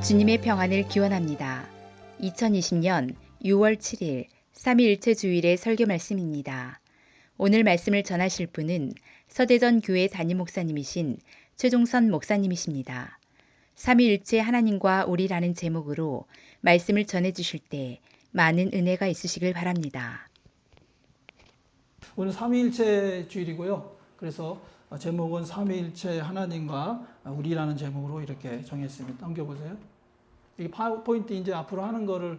주님의 평안을 기원합니다. 2020년 6월 7일 삼위일체 주일의 설교 말씀입니다. 오늘 말씀을 전하실 분은 서대전 교회 담임 목사님이신 최종선 목사님이십니다. 삼위일체 하나님과 우리라는 제목으로 말씀을 전해 주실 때 많은 은혜가 있으시길 바랍니다. 오늘 삼위일체 주일이고요. 그래서 제목은 삼위일체 하나님과 우리라는 제목으로 이렇게 정했습니다. 넘겨보세요. 이 파워포인트 이제 앞으로 하는 거를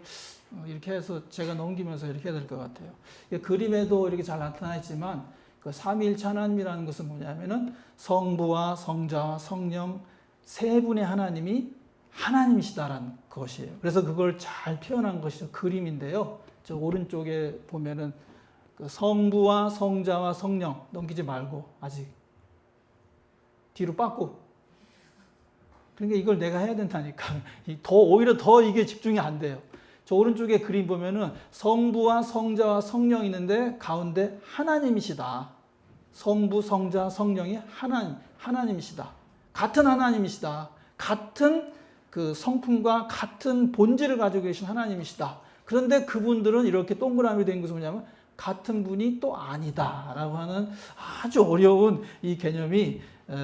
이렇게 해서 제가 넘기면서 이렇게 해야 될 것 같아요. 그림에도 이렇게 잘 나타나 있지만 그 삼위일체 하나님이라는 것은 뭐냐면은 성부와 성자와 성령 세 분의 하나님이 하나님이시다라는 것이에요. 그래서 그걸 잘 표현한 것이 그림인데요. 저 오른쪽에 보면은 그 성부와 성자와 성령 넘기지 말고 아직 뒤로 빠꾸. 그러니까 이걸 내가 해야 된다니까. 오히려 더 이게 집중이 안 돼요. 저 오른쪽에 그림 보면은 성부와 성자와 성령이 있는데 가운데 하나님이시다. 성부, 성자, 성령이 하나님이시다. 같은 하나님이시다. 같은 그 성품과 같은 본질을 가지고 계신 하나님이시다. 그런데 그분들은 이렇게 동그라미 된 것은 뭐냐면 같은 분이 또 아니다라고 하는 아주 어려운 이 개념이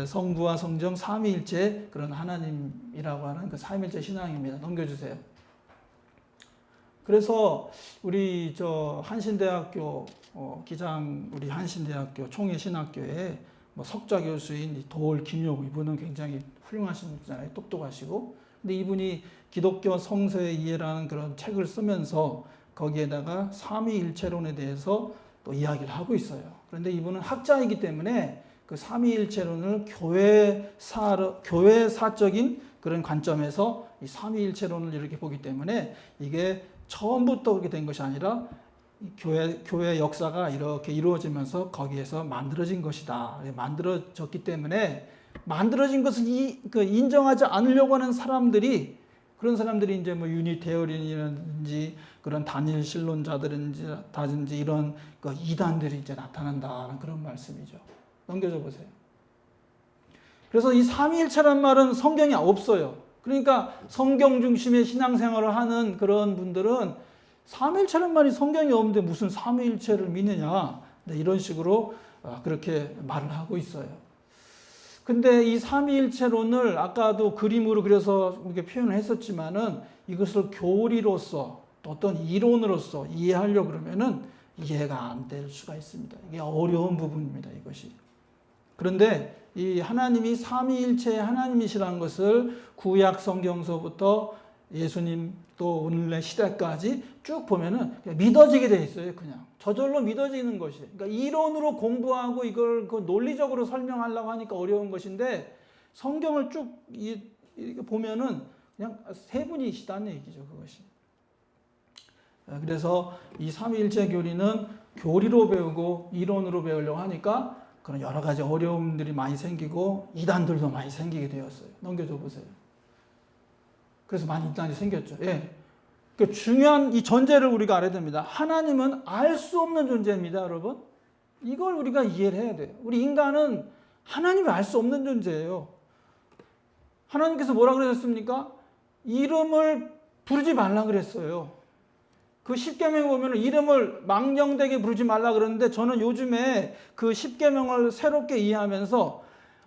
성부와 성령 삼위일체 그런 하나님이라고 하는 그 삼위일체 신앙입니다. 넘겨주세요. 그래서 우리 저 한신대학교 우리 한신대학교 총회신학교에 뭐 석좌 교수인 도올 김용 이분은 굉장히 훌륭하신 분이잖아요. 똑똑하시고. 근데 이분이 기독교 성서의 이해라는 그런 책을 쓰면서 거기에다가 삼위일체론에 대해서 또 이야기를 하고 있어요. 그런데 이분은 학자이기 때문에 그 삼위일체론을 교회사적인 그런 관점에서 이 삼위일체론을 이렇게 보기 때문에 이게 처음부터 그렇게 된 것이 아니라 교회 역사가 이렇게 이루어지면서 거기에서 만들어진 것이다. 만들어졌기 때문에 만들어진 것을 인정하지 않으려고 하는 그런 사람들이 이제 뭐 유니테어리언이라든지 그런 단일 신론자들인지 이런 그 이단들이 이제 나타난다는 그런 말씀이죠. 넘겨줘 보세요. 그래서 이 삼위일체란 말은 성경에 없어요. 그러니까 성경 중심의 신앙생활을 하는 그런 분들은 삼위일체란 말이 성경에 없는데 무슨 삼위일체를 믿느냐 이런 식으로 그렇게 말을 하고 있어요. 근데 이 삼위일체론을 아까도 그림으로 그려서 이렇게 표현을 했었지만은 이것을 교리로서 또 어떤 이론으로서 이해하려고 그러면은 이해가 안 될 수가 있습니다. 이게 어려운 부분입니다, 이것이. 그런데 이 하나님이 삼위일체의 하나님이시라는 것을 구약 성경서부터 예수님 또 오늘의 시대까지 쭉 보면은 믿어지게 돼 있어요. 그냥 저절로 믿어지는 것이. 그러니까 이론으로 공부하고 이걸 그 논리적으로 설명하려고 하니까 어려운 것인데 성경을 쭉 이렇게 보면은 그냥 세 분이시다는 얘기죠, 그것이. 그래서 이 삼위일체 교리는 교리로 배우고 이론으로 배우려고 하니까 그런 여러 가지 어려움들이 많이 생기고 이단들도 많이 생기게 되었어요. 넘겨줘 보세요. 그래서 많이 이단이 생겼죠. 예. 그 중요한 이 전제를 우리가 알아야 됩니다. 하나님은 알 수 없는 존재입니다, 여러분. 이걸 우리가 이해를 해야 돼요. 우리 인간은 하나님을 알 수 없는 존재예요. 하나님께서 뭐라 그러셨습니까? 이름을 부르지 말라 그랬어요. 그 십계명에 보면 이름을 망령되게 부르지 말라 그러는데 저는 요즘에 그 십계명을 새롭게 이해하면서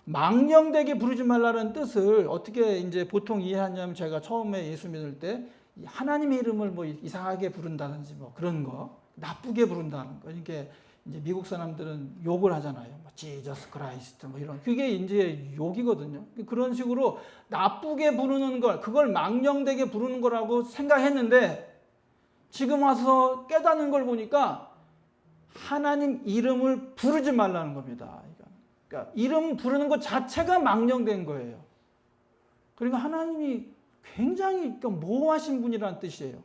망령되게 부르지 말라는 뜻을 어떻게 이제 보통 이해하냐면 제가 처음에 예수 믿을 때 하나님의 이름을 뭐 이상하게 부른다든지 뭐 그런 거 나쁘게 부른다는 거 이렇게 이제 미국 사람들은 욕을 하잖아요. 뭐 지저스 크라이스트 뭐 이런 그게 이제 욕이거든요. 그런 식으로 나쁘게 부르는 걸 그걸 망령되게 부르는 거라고 생각했는데 지금 와서 깨닫는 걸 보니까 하나님 이름을 부르지 말라는 겁니다. 그러니까 이름 부르는 것 자체가 망령된 거예요. 그러니까 하나님이 굉장히 모호하신 분이라는 뜻이에요.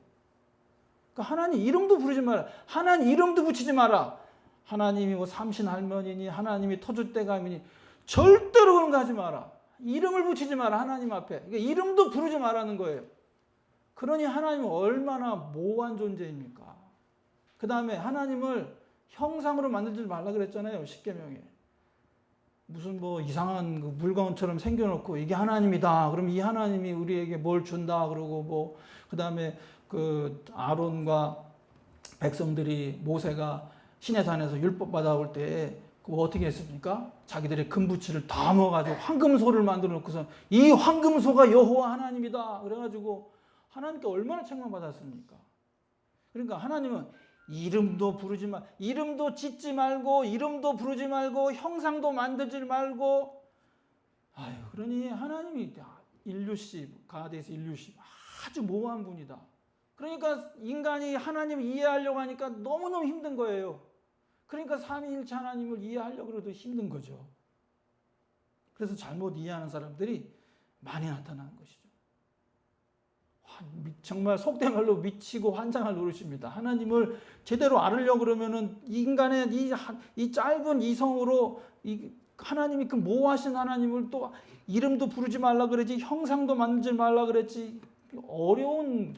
그러니까 하나님 이름도 부르지 마라. 하나님 이름도 붙이지 마라. 하나님이 뭐 삼신 할머니니 하나님이 터줏대감이니 절대로 그런 거 하지 마라. 이름을 붙이지 마라. 하나님 앞에. 그러니까 이름도 부르지 말라는 거예요. 그러니 하나님은 얼마나 모호한 존재입니까? 그 다음에 하나님을 형상으로 만들지 말라 그랬잖아요. 십계명에. 무슨 뭐 이상한 그 물건처럼 생겨놓고 이게 하나님이다. 그럼 이 하나님이 우리에게 뭘 준다. 그러고 뭐 그다음에 그 아론과 백성들이 모세가 시내산에서 율법 받아올 때 그거 어떻게 했습니까? 자기들의 금부치를 다 모아가지고 황금소를 만들어 놓고서 이 황금소가 여호와 하나님이다. 그래가지고 하나님께 얼마나 책망받았습니까? 그러니까 하나님은 이름도 부르지 마, 이름도 짓지 말고, 이름도 부르지 말고, 형상도 만들지 말고. 아유, 그러니 하나님이 인류씨, 가데스 인류씨 아주 모호한 분이다. 그러니까 인간이 하나님을 이해하려고 하니까 너무너무 힘든 거예요. 그러니까 삼위일체 하나님을 이해하려고 해도 힘든 거죠. 그래서 잘못 이해하는 사람들이 많이 나타나는 것이죠. 정말 속된 말로 미치고 환장할 노릇입니다. 하나님을 제대로 알으려고 그러면은 인간의 이 짧은 이성으로 하나님이 그 모호하신 하나님을 또 이름도 부르지 말라 그랬지, 형상도 만들지 말라 그랬지, 어려운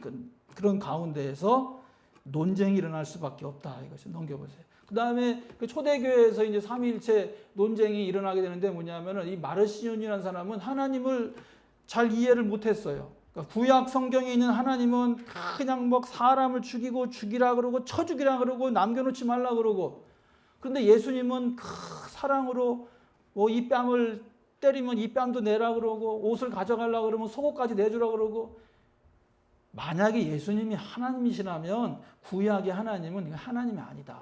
그런 가운데에서 논쟁이 일어날 수밖에 없다. 이것이 넘겨보세요. 그 다음에 그 초대교회에서 이제 삼위일체 논쟁이 일어나게 되는데 뭐냐면은 이 마르시온이라는 사람은 하나님을 잘 이해를 못했어요. 그러니까 구약 성경에 있는 하나님은 그냥 뭐 사람을 죽이라 그러고 쳐 죽이라 그러고 남겨놓지 말라 그러고, 그런데 예수님은 사랑으로 뭐 이 뺨을 때리면 이 뺨도 내라 그러고 옷을 가져가려고 그러면 속옷까지 내주라 그러고. 만약에 예수님이 하나님이시라면 구약의 하나님은 하나님이 아니다.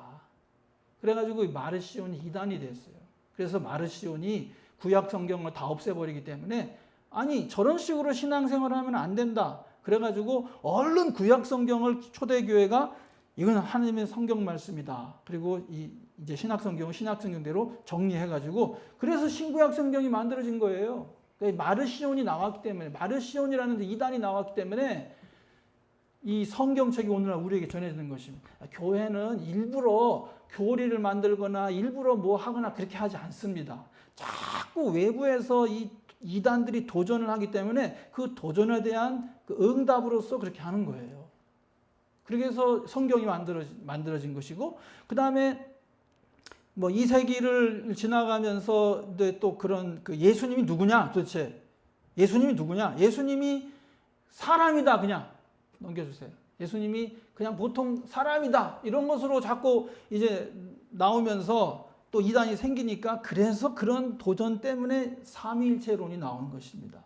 그래가지고 마르시온이 이단이 됐어요. 그래서 마르시온이 구약 성경을 다 없애버리기 때문에 아니 저런 식으로 신앙생활을 하면 안 된다. 그래가지고 얼른 구약 성경을 초대교회가 이건 하나님의 성경 말씀이다. 그리고 이제 신약 성경은 신약 성경대로 정리해가지고 그래서 신구약 성경이 만들어진 거예요. 그러니까 마르시온이 나왔기 때문에, 마르시온이라는 이단이 나왔기 때문에 이 성경책이 오늘날 우리에게 전해지는 것입니다. 교회는 일부러 교리를 만들거나 일부러 뭐 하거나 그렇게 하지 않습니다. 자꾸 외부에서 이 이단들이 도전을 하기 때문에 그 도전에 대한 그 응답으로서 그렇게 하는 거예요. 그래서 성경이 만들어진 것이고, 그 다음에 뭐 2세기를 지나가면서 또 그런 그 예수님이 누구냐 도대체, 예수님이 누구냐, 예수님이 사람이다 그냥 넘겨주세요. 예수님이 그냥 보통 사람이다 이런 것으로 자꾸 이제 나오면서 또 이단이 생기니까 그래서 그런 도전 때문에 삼위일체론이 나온 것입니다.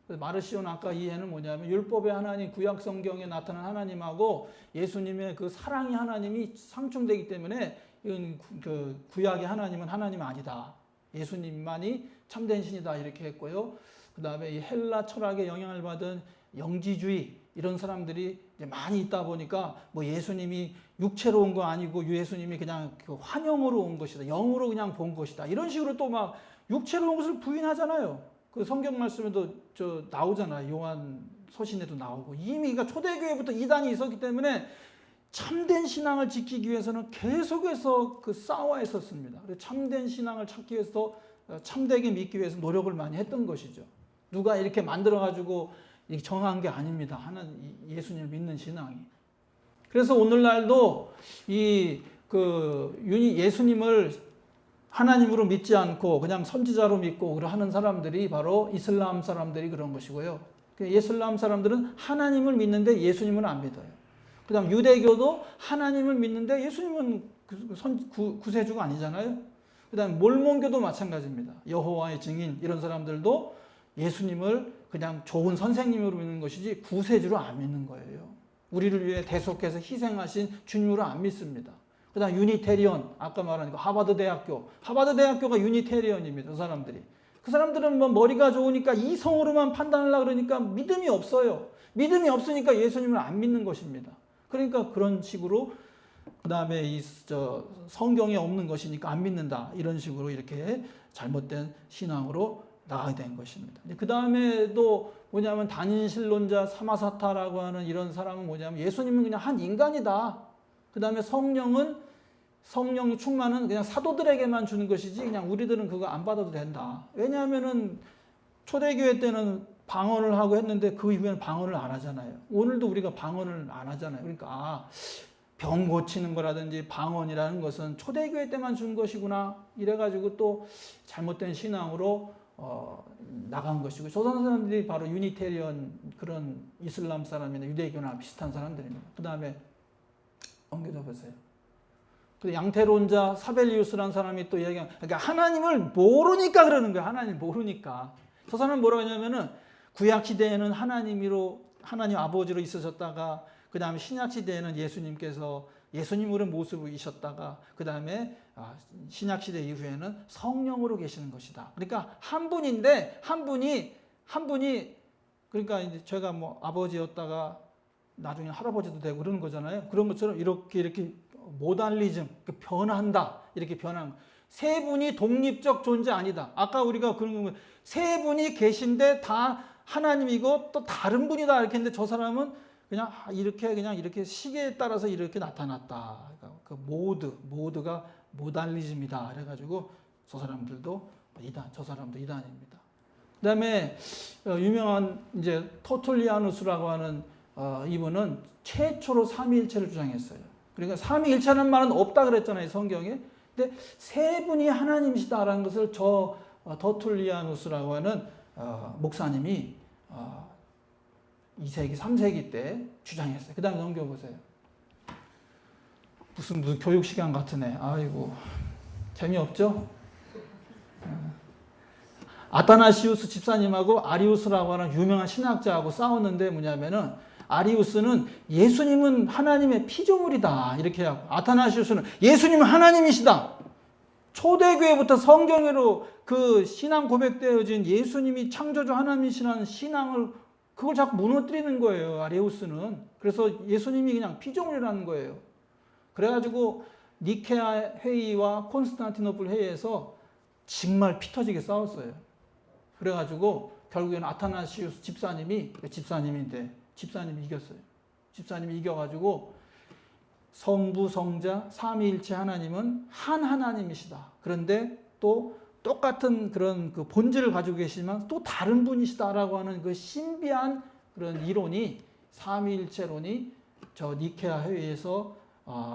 마르시온 아까 이해는 뭐냐면 율법의 하나님, 구약 성경에 나타난 하나님하고 예수님의 그 사랑의 하나님이 상충되기 때문에 이건 그 구약의 하나님은 하나님 아니다. 예수님만이 참된 신이다 이렇게 했고요. 그 다음에 이 헬라 철학의 영향을 받은 영지주의 이런 사람들이 이제 많이 있다 보니까 뭐 예수님이 육체로 온 거 아니고 예수님이 그냥 그 환영으로 온 것이다, 영으로 그냥 본 것이다 이런 식으로 또 막 육체로 온 것을 부인하잖아요. 그 성경 말씀에도 저 나오잖아요. 요한 서신에도 나오고. 이미 그러니까 초대교회부터 이단이 있었기 때문에 참된 신앙을 지키기 위해서는 계속해서 그 싸워야 했었습니다. 참된 신앙을 찾기 위해서 참되게 믿기 위해서 노력을 많이 했던 것이죠. 누가 이렇게 만들어가지고 정한 게 아닙니다. 하나님 예수님을 믿는 신앙이. 그래서 오늘날도 예수님을 하나님으로 믿지 않고 그냥 선지자로 믿고 하는 사람들이 바로 이슬람 사람들이 그런 것이고요. 이슬람 사람들은 하나님을 믿는데 예수님은 안 믿어요. 그 다음 유대교도 하나님을 믿는데 예수님은 구세주가 아니잖아요. 그 다음 몰몬교도 마찬가지입니다. 여호와의 증인 이런 사람들도 예수님을 그냥 좋은 선생님으로 믿는 것이지 구세주로 안 믿는 거예요. 우리를 위해 대속해서 희생하신 주님으로 안 믿습니다. 그 다음 유니테리언, 아까 말한 거 하버드 대학교가 유니테리언입니다. 그 사람들은 뭐 머리가 좋으니까 이성으로만 판단하려고 그러니까 믿음이 없어요. 믿음이 없으니까 예수님을 안 믿는 것입니다. 그러니까 그런 식으로 그 다음에 성경에 없는 것이니까 안 믿는다 이런 식으로 이렇게 잘못된 신앙으로 나가게 된 것입니다. 그 다음에도 뭐냐면 단인신론자 사마사타라고 하는 이런 사람은 뭐냐면 예수님은 그냥 한 인간이다. 그 다음에 성령의 충만은 그냥 사도들에게만 주는 것이지 그냥 우리들은 그거 안 받아도 된다. 왜냐하면은 초대교회 때는 방언을 하고 했는데 그 이후에는 방언을 안 하잖아요. 오늘도 우리가 방언을 안 하잖아요. 그러니까 병 고치는 거라든지 방언이라는 것은 초대교회 때만 준 것이구나 이래가지고 또 잘못된 신앙으로 나간 것이고, 조선 사람들이 바로 유니테리언 그런 이슬람 사람이나 유대교나 비슷한 사람들입니다. 그 다음에 옮겨져 보세요. 그 양태론자 사벨리우스라는 사람이 또 얘기한, 그러니까 하나님을 모르니까 그러는 거예요. 하나님 모르니까. 저 사람은 뭐라고 하냐면은 구약 시대에는 하나님 아버지로 있으셨다가, 그 다음에 신약 시대에는 예수님께서 예수님으로 모습이셨다가, 그 다음에 신약 시대 이후에는 성령으로 계시는 것이다. 그러니까 한 분인데 한 분이 그러니까 이제 제가 뭐 아버지였다가 나중에 할아버지도 되고 그러는 거잖아요. 그런 것처럼 이렇게 모달리즘, 변한다. 이렇게 변한. 세 분이 독립적 존재 아니다. 아까 우리가 그런 거, 세 분이 계신데 다 하나님이고 또 다른 분이다. 이렇게 했는데 저 사람은 그냥 이렇게 시계에 따라서 이렇게 나타났다. 그러니까 그 모드가 모달리즘이다. 그래가지고 저 사람들도 이단, 저 사람도 이단입니다. 그 다음에 유명한 이제 터툴리아누스라고 하는 이분은 최초로 삼위일체를 주장했어요. 그러니까 삼위일체라는 말은 없다 그랬잖아요, 성경에. 근데 세 분이 하나님이시다라는 것을 저 터툴리아누스라고 하는 목사님이 2세기, 3세기 때 주장했어요. 그 다음에 넘겨보세요. 무슨 교육 시간 같으네. 아이고, 재미없죠? 아타나시우스 집사님하고 아리우스라고 하는 유명한 신학자하고 싸웠는데 뭐냐면은, 아리우스는 예수님은 하나님의 피조물이다 이렇게 하고, 아타나시우스는 예수님은 하나님이시다. 초대교회부터 성경으로 그 신앙 고백되어진 예수님이 창조주 하나님이시라는 신앙을, 그걸 자꾸 무너뜨리는 거예요, 아리우스는. 그래서 예수님이 그냥 피조물이라는 거예요. 그래가지고 니케아 회의와 콘스탄티노플 회의에서 정말 피 터지게 싸웠어요. 그래가지고 결국에는 아타나시우스 집사님이 이겼어요. 집사님이 이겨가지고 성부, 성자, 삼위일체 하나님은 한 하나님이시다. 그런데 또 똑같은 그런 그 본질을 가지고 계시지만 또 다른 분이시다라고 하는 그 신비한 그런 이론이, 삼위일체론이 저 니케아 회의에서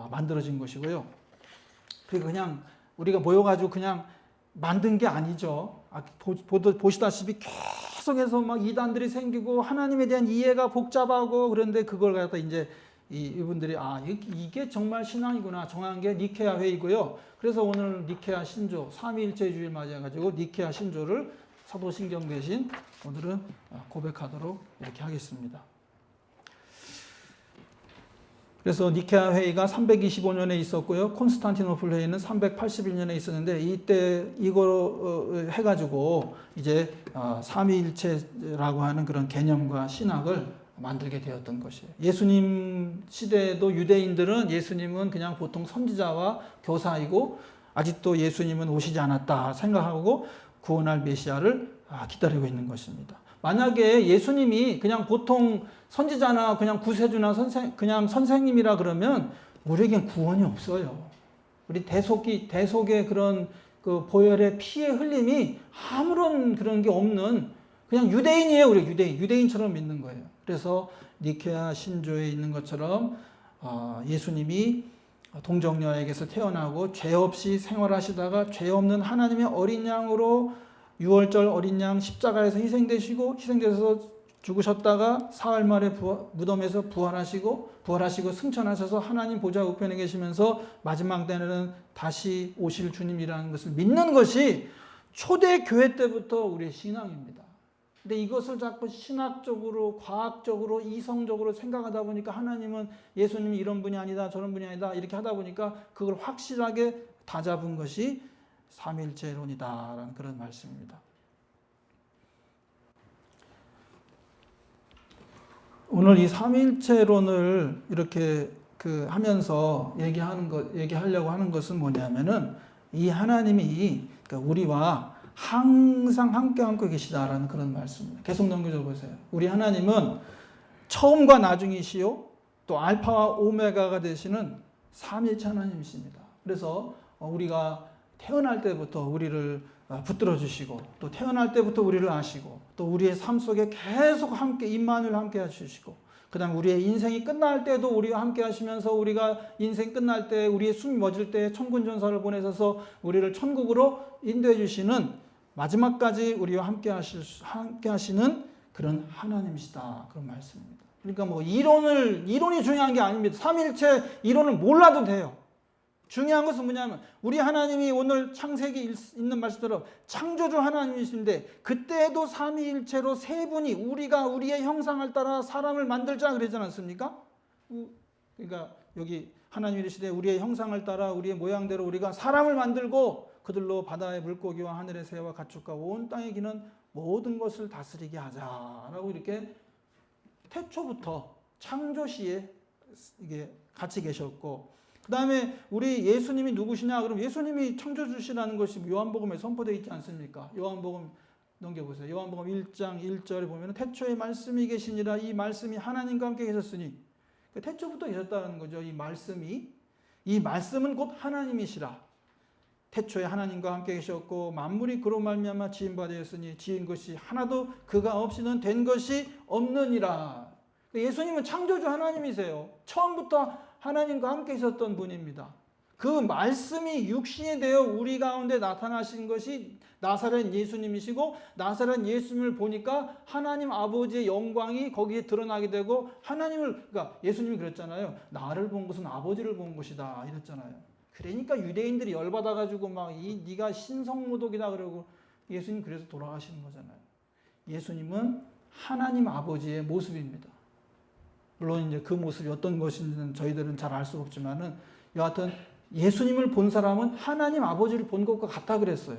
만들어진 것이고요. 그냥 우리가 모여가지고 그냥 만든 게 아니죠. 보시다시피 계속해서 막 이단들이 생기고 하나님에 대한 이해가 복잡하고, 그런데 그걸 갖다 이제 이분들이 이게 정말 신앙이구나 정한 게 니케아 회의고요. 그래서 오늘 니케아 신조, 삼위일체주의를 맞이해가지고 니케아 신조를 사도신경 대신 오늘은 고백하도록 이렇게 하겠습니다. 그래서 니케아 회의가 325년에 있었고요. 콘스탄티노플 회의는 381년에 있었는데, 이때 이거 해가지고 이제 삼위일체라고 하는 그런 개념과 신학을 만들게 되었던 것이에요. 예수님 시대에도 유대인들은 예수님은 그냥 보통 선지자와 교사이고 아직도 예수님은 오시지 않았다 생각하고 구원할 메시아를 기다리고 있는 것입니다. 만약에 예수님이 그냥 보통 선지자나 그냥 구세주나 그냥 선생님이라 그러면 우리에겐 구원이 없어요. 우리 대속의 그런 그 보혈의 피의 흘림이 아무런 그런 게 없는 그냥 유대인이에요. 우리 유대인처럼 믿는 거예요. 그래서 니케아 신조에 있는 것처럼 예수님이 동정녀에게서 태어나고 죄 없이 생활하시다가 죄 없는 하나님의 어린 양으로 6월절 어린 양 십자가에서 희생되셔서 죽으셨다가 사흘 만에 무덤에서 부활하시고 승천하셔서 하나님 보좌 우편에 계시면서 마지막 때는 다시 오실 주님이라는 것을 믿는 것이 초대교회 때부터 우리의 신앙입니다. 근데 이것을 자꾸 신학적으로, 과학적으로, 이성적으로 생각하다 보니까 하나님은 예수님이 이런 분이 아니다, 저런 분이 아니다 이렇게 하다 보니까 그걸 확실하게 다잡은 것이 삼위일체론이다라는 그런 말씀입니다. 오늘 이 삼위일체론을 이렇게 하면서 얘기하려고 하는 것은 뭐냐면은, 이 하나님이 그러니까 우리와 항상 함께 계시다라는 그런 말씀입니다. 계속 넘겨줘 보세요. 우리 하나님은 처음과 나중이시요 또 알파와 오메가가 되시는 삼위일체 하나님이십니다. 그래서 우리가 태어날 때부터 우리를 붙들어 주시고, 또 태어날 때부터 우리를 아시고, 또 우리의 삶 속에 계속 함께 임마누엘 함께 해주시고, 그 다음에 우리의 인생이 끝날 때도 우리와 함께 하시면서 우리가 인생 끝날 때 우리의 숨이 멎을 때 천군전사를 보내셔서 우리를 천국으로 인도해 주시는 마지막까지 우리와 함께 하시는 그런 하나님이시다. 그런 말씀입니다. 그러니까 뭐 이론이 중요한 게 아닙니다. 삼위일체 이론을 몰라도 돼요. 중요한 것은 뭐냐면 우리 하나님이 오늘 창세기 있는 말씀대로 창조주 하나님이신데 그때도 삼위일체로 세 분이 우리가 우리의 형상을 따라 사람을 만들자 그러지 않았습니까? 그러니까 여기 하나님이 이르시되 우리의 형상을 따라 우리의 모양대로 우리가 사람을 만들고 그들로 바다의 물고기와 하늘의 새와 가축과 온 땅에 기는 모든 것을 다스리게 하자라고 이렇게 태초부터 창조시에 이게 같이 계셨고, 그 다음에 우리 예수님이 누구시냐? 그럼 예수님이 창조주시라는 것이 요한복음에 선포되어 있지 않습니까? 요한복음 넘겨보세요. 요한복음 1장 1절에 보면 태초에 말씀이 계시니라 이 말씀이 하나님과 함께 계셨으니, 태초부터 계셨다는 거죠. 이 말씀은 곧 하나님이시라. 태초에 하나님과 함께 계셨고 만물이 그로 말미암아 지은 바 되었으니 지은 것이 하나도 그가 없이는 된 것이 없느니라. 예수님은 창조주 하나님이세요. 처음부터 하나님과 함께 있었던 분입니다. 그 말씀이 육신이 되어 우리 가운데 나타나신 것이 나사렛 예수님이시고, 나사렛 예수님을 보니까 하나님 아버지의 영광이 거기에 드러나게 되고, 그러니까 예수님이 그랬잖아요. 나를 본 것은 아버지를 본 것이다 이랬잖아요. 그러니까 유대인들이 열받아가지고 네가 신성모독이다 그러고 예수님 그래서 돌아가시는 거잖아요. 예수님은 하나님 아버지의 모습입니다. 물론 이제 그 모습이 어떤 것인지는 저희들은 잘 알 수 없지만은 여하튼 예수님을 본 사람은 하나님 아버지를 본 것과 같다 그랬어요.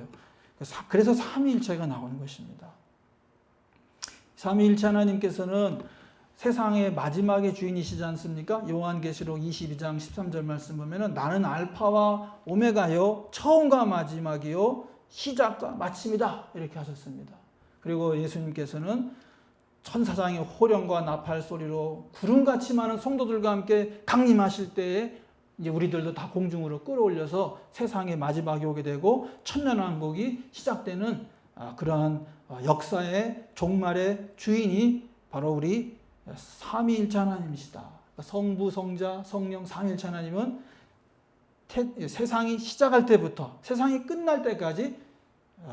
그래서 삼위일체가 나오는 것입니다. 삼위일체 하나님께서는 세상의 마지막의 주인이시지 않습니까? 요한계시록 22장 13절 말씀 보면은 나는 알파와 오메가요 처음과 마지막이요 시작과 마침이다 이렇게 하셨습니다. 그리고 예수님께서는 천사장의 호령과 나팔 소리로 구름같이 많은 성도들과 함께 강림하실 때에 이제 우리들도 다 공중으로 끌어올려서 세상의 마지막이 오게 되고 천년왕국이 시작되는 그러한 역사의 종말의 주인이 바로 우리 삼위일체 하나님이시다. 성부, 성자, 성령 삼위일체 하나님은 세상이 시작할 때부터 세상이 끝날 때까지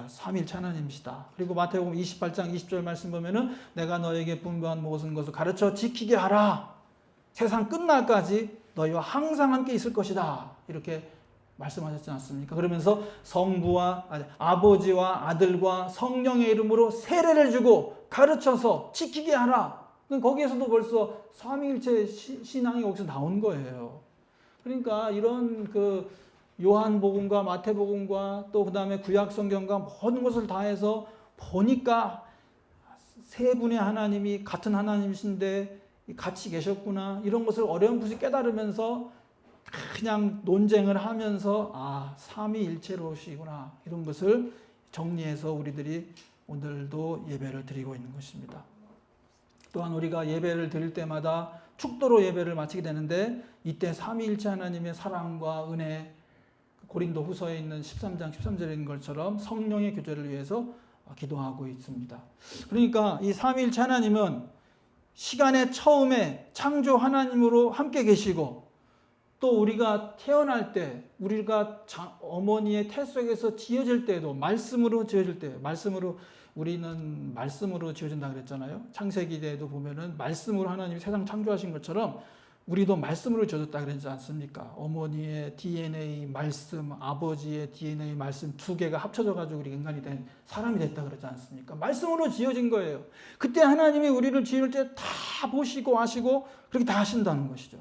삼위일체 하나님이시다. 그리고 마태복음 28장 20절 말씀 보면은 내가 너에게 분부한 모든 것을 가르쳐 지키게 하라. 세상 끝날까지 너희와 항상 함께 있을 것이다. 이렇게 말씀하셨지 않습니까? 그러면서 아버지와 아들과 성령의 이름으로 세례를 주고 가르쳐서 지키게 하라. 거기에서도 벌써 삼위일체 신앙이 여기서 나온 거예요. 그러니까 이런 요한복음과 마태복음과 또 그 다음에 구약성경과 모든 것을 다해서 보니까 세 분의 하나님이 같은 하나님이신데 같이 계셨구나. 이런 것을 어렴풋이 깨달으면서 그냥 논쟁을 하면서 삼위일체로시구나. 이런 것을 정리해서 우리들이 오늘도 예배를 드리고 있는 것입니다. 또한 우리가 예배를 드릴 때마다 축도로 예배를 마치게 되는데 이때 삼위일체 하나님의 사랑과 은혜, 고린도 후서에 있는 13장 13절에 있는 것처럼 성령의 교제를 위해서 기도하고 있습니다. 그러니까 이 삼위일체 하나님은 시간의 처음에 창조 하나님으로 함께 계시고, 또 우리가 태어날 때 우리가 어머니의 태 속에서 지어질 때도 말씀으로 지어질 때, 우리는 말씀으로 지어진다 그랬잖아요. 창세기 때에도 보면은 말씀으로 하나님이 세상 창조하신 것처럼 우리도 말씀으로 지어졌다 그러지 않습니까? 어머니의 DNA 말씀, 아버지의 DNA 말씀 두 개가 합쳐져 가지고 우리 인간이 된 사람이 됐다 그러지 않습니까? 말씀으로 지어진 거예요. 그때 하나님이 우리를 지을 때 다 보시고 아시고 그렇게 다 하신다는 것이죠.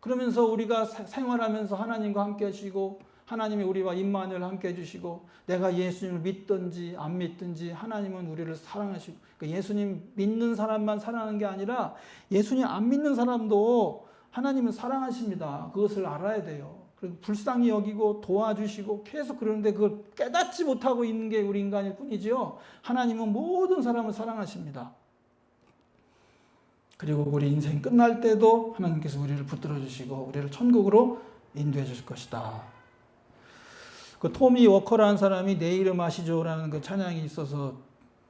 그러면서 우리가 생활하면서 하나님과 함께 하시고, 하나님이 우리와 임마누엘 함께 해주시고, 내가 예수님을 믿든지 안 믿든지 하나님은 우리를 사랑하시고, 그러니까 예수님 믿는 사람만 사랑하는 게 아니라 예수님 안 믿는 사람도 하나님은 사랑하십니다. 그것을 알아야 돼요. 그리고 불쌍히 여기고 도와주시고 계속 그러는데 그걸 깨닫지 못하고 있는 게 우리 인간일 뿐이지요. 하나님은 모든 사람을 사랑하십니다. 그리고 우리 인생 끝날 때도 하나님께서 우리를 붙들어 주시고 우리를 천국으로 인도해 주실 것이다. 그 토미 워커라는 사람이 내 이름 아시죠라는 그 찬양이 있어서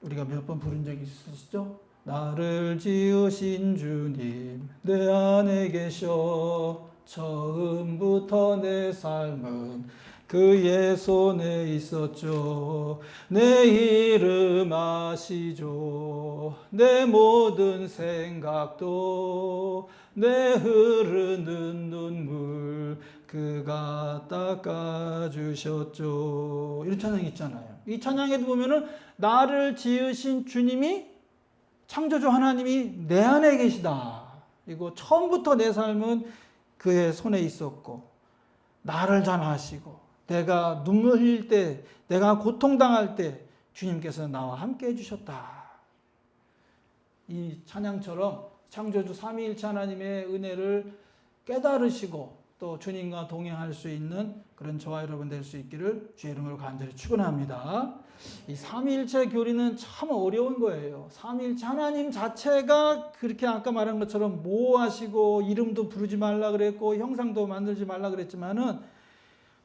우리가 몇 번 부른 적이 있으시죠? 나를 지으신 주님 내 안에 계셔. 처음부터 내 삶은 그의 손에 있었죠. 내 이름 아시죠. 내 모든 생각도 내 흐르는 눈물 그가 닦아주셨죠. 이런 찬양이 있잖아요. 이 찬양에도 보면은 나를 지으신 주님이, 창조주 하나님이 내 안에 계시다. 그리고 처음부터 내 삶은 그의 손에 있었고 나를 잘 아시고 내가 눈물 흘릴 때, 내가 고통당할 때 주님께서 나와 함께 해주셨다. 이 찬양처럼 창조주 삼위일체 하나님의 은혜를 깨달으시고 또 주님과 동행할 수 있는 그런 저와 여러분 될 수 있기를 주의 이름으로 간절히 축원합니다. 이 삼위일체 교리는 참 어려운 거예요. 삼위일체 하나님 자체가 그렇게 아까 말한 것처럼 모호하시고 이름도 부르지 말라 그랬고 형상도 만들지 말라 그랬지만은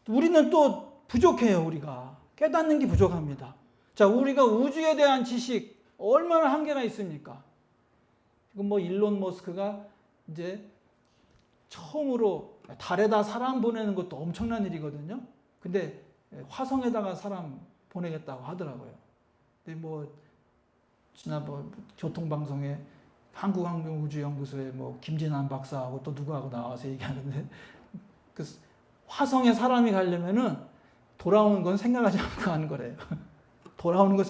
우리는 또 부족해요. 우리가 깨닫는 게 부족합니다. 자, 우리가 우주에 대한 지식 얼마나 한계가 있습니까? 지금 뭐 일론 머스크가 이제 처음으로 달에다 사람 보내는 것도 엄청난 일이거든요. 근데 화성에다가 사람 보내겠다고 하더라고요. 근데 뭐 지난 교통방송에 한국항공우주연구소에 뭐 김진환 박사하고 또 누구하고 나와서 얘기하는데 그 화성에 사람이 가려면은 돌아오는 건 생각하지 않고 가는 거래요. 돌아오는 거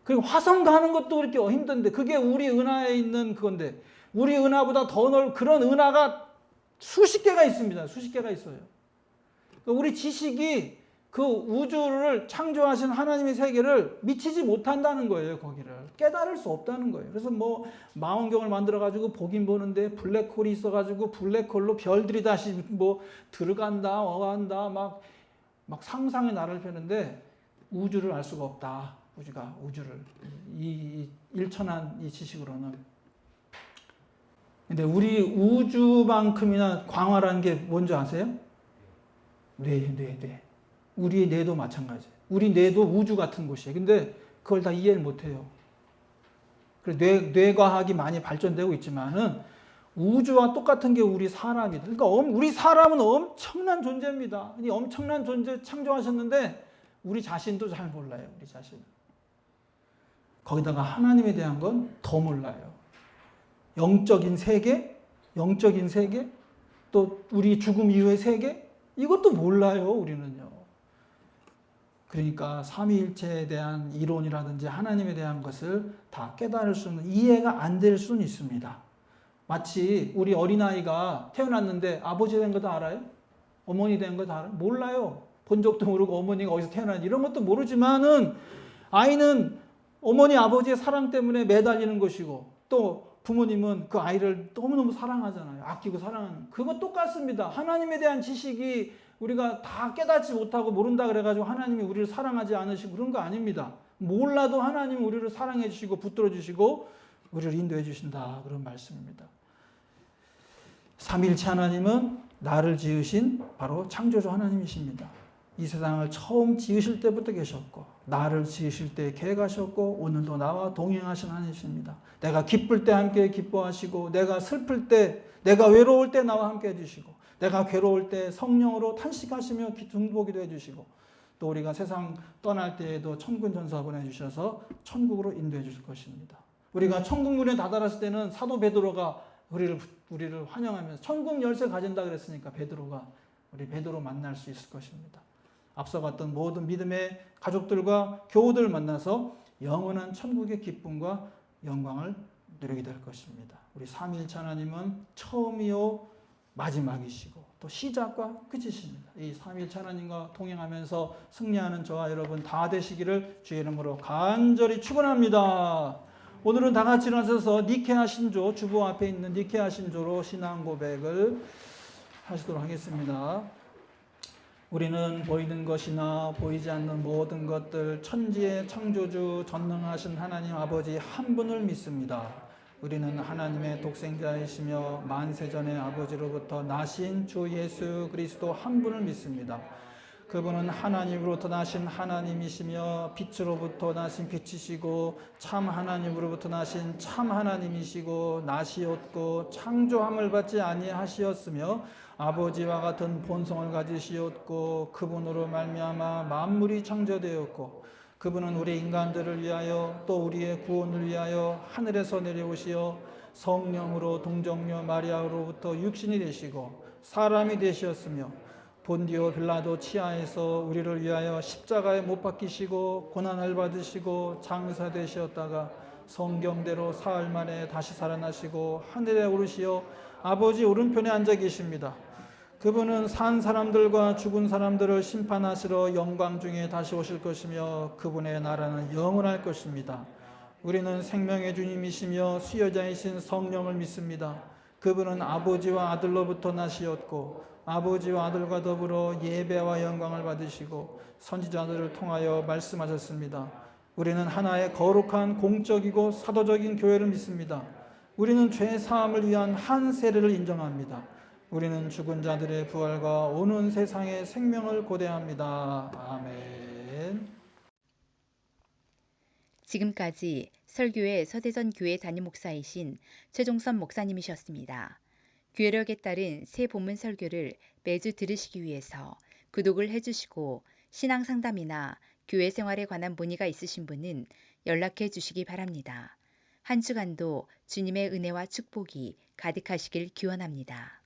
그리고 화성 가는 것도 그렇게 힘든데 그게 우리 은하에 있는 그건데 우리 은하보다 더 그런 은하가 수십 개가 있습니다. 수십 개가 있어요. 우리 지식이 그 우주를 창조하신 하나님의 세계를 미치지 못한다는 거예요. 거기를 깨달을 수 없다는 거예요. 그래서 뭐 망원경을 만들어 가지고 보긴 보는데 블랙홀이 있어 가지고 블랙홀로 별들이 다시 뭐 들어간다 어간다 막 상상의 나를 펴는데 우주를 알 수가 없다. 우주를 이 일천한 이 지식으로는. 근데 우리 우주만큼이나 광활한 게 뭔지 아세요? 뇌. 우리의 뇌도 마찬가지예요. 우리 뇌도 우주 같은 곳이에요. 근데 그걸 다 이해를 못해요. 뇌과학이 많이 발전되고 있지만은 우주와 똑같은 게 우리 사람이다. 그러니까 우리 사람은 엄청난 존재입니다. 이 엄청난 존재 창조하셨는데 우리 자신도 잘 몰라요. 우리 자신. 거기다가 하나님에 대한 건 더 몰라요. 영적인 세계, 또 우리 죽음 이후의 세계, 이것도 몰라요, 우리는요. 그러니까 삼위일체에 대한 이론이라든지 하나님에 대한 것을 다 깨달을 수는, 이해가 안 될 수는 있습니다. 마치 우리 어린아이가 태어났는데 아버지 된 거 다 알아요? 어머니 된 거 다 알아요? 몰라요. 본 적도 모르고 어머니가 어디서 태어났는지 이런 것도 모르지만은 아이는 어머니 아버지의 사랑 때문에 매달리는 것이고 또 부모님은 그 아이를 너무너무 사랑하잖아요. 아끼고 사랑하는. 그거 똑같습니다. 하나님에 대한 지식이 우리가 다 깨닫지 못하고 모른다 그래가지고 하나님이 우리를 사랑하지 않으시고 그런 거 아닙니다. 몰라도 하나님이 우리를 사랑해 주시고 붙들어 주시고 우리를 인도해 주신다. 그런 말씀입니다. 삼위일체 하나님은 나를 지으신 바로 창조주 하나님이십니다. 이 세상을 처음 지으실 때부터 계셨고 나를 지으실 때 계획하셨고 오늘도 나와 동행하신 하나님이십니다. 내가 기쁠 때 함께 기뻐하시고 내가 슬플 때 내가 외로울 때 나와 함께 해주시고 내가 괴로울 때 성령으로 탄식하시며 등보기도 해주시고 또 우리가 세상 떠날 때에도 천군 전사 보내주셔서 천국으로 인도해 주실 것입니다. 우리가 천국 문에 다다랐을 때는 사도 베드로가 우리를 환영하면서 천국 열쇠 가진다 그랬으니까 우리 베드로 만날 수 있을 것입니다. 앞서 봤던 모든 믿음의 가족들과 교우들 만나서 영원한 천국의 기쁨과 영광을 누리게 될 것입니다. 우리 삼위일체 하나님은 처음이요 마지막이시고 또 시작과 끝이십니다. 이 삼위일체 하나님과 동행하면서 승리하는 저와 여러분 다 되시기를 주의 이름으로 간절히 축원합니다. 오늘은 다 같이 일어나셔서 니케아 신조, 주보 앞에 있는 니케아 신조로 신앙 고백을 하시도록 하겠습니다. 우리는 보이는 것이나 보이지 않는 모든 것들, 천지의 창조주 전능하신 하나님 아버지 한 분을 믿습니다. 우리는 하나님의 독생자이시며 만세전의 아버지로부터 나신 주 예수 그리스도 한 분을 믿습니다. 그분은 하나님으로부터 나신 하나님이시며 빛으로부터 나신 빛이시고 참 하나님으로부터 나신 참 하나님이시고 나시었고 창조함을 받지 아니하시었으며 아버지와 같은 본성을 가지시었고 그분으로 말미암아 만물이 창조되었고 그분은 우리 인간들을 위하여 또 우리의 구원을 위하여 하늘에서 내려오시어 성령으로 동정녀 마리아로부터 육신이 되시고 사람이 되셨으며 본디오 빌라도 치하에서 우리를 위하여 십자가에 못 박히시고 고난을 받으시고 장사되셨다가 성경대로 사흘 만에 다시 살아나시고 하늘에 오르시어 아버지 오른편에 앉아 계십니다. 그분은 산 사람들과 죽은 사람들을 심판하시러 영광 중에 다시 오실 것이며 그분의 나라는 영원할 것입니다. 우리는 생명의 주님이시며 수여자이신 성령을 믿습니다. 그분은 아버지와 아들로부터 나시었고 아버지와 아들과 더불어 예배와 영광을 받으시고 선지자들을 통하여 말씀하셨습니다. 우리는 하나의 거룩한 공적이고 사도적인 교회를 믿습니다. 우리는 죄 사함을 위한 한 세례를 인정합니다. 우리는 죽은 자들의 부활과 오는 세상의 생명을 고대합니다. 아멘. 지금까지 설교의 서대전 교회 담임 목사이신 최종선 목사님이셨습니다. 교회력에 따른 새 본문 설교를 매주 들으시기 위해서 구독을 해주시고 신앙 상담이나 교회 생활에 관한 문의가 있으신 분은 연락해 주시기 바랍니다. 한 주간도 주님의 은혜와 축복이 가득하시길 기원합니다.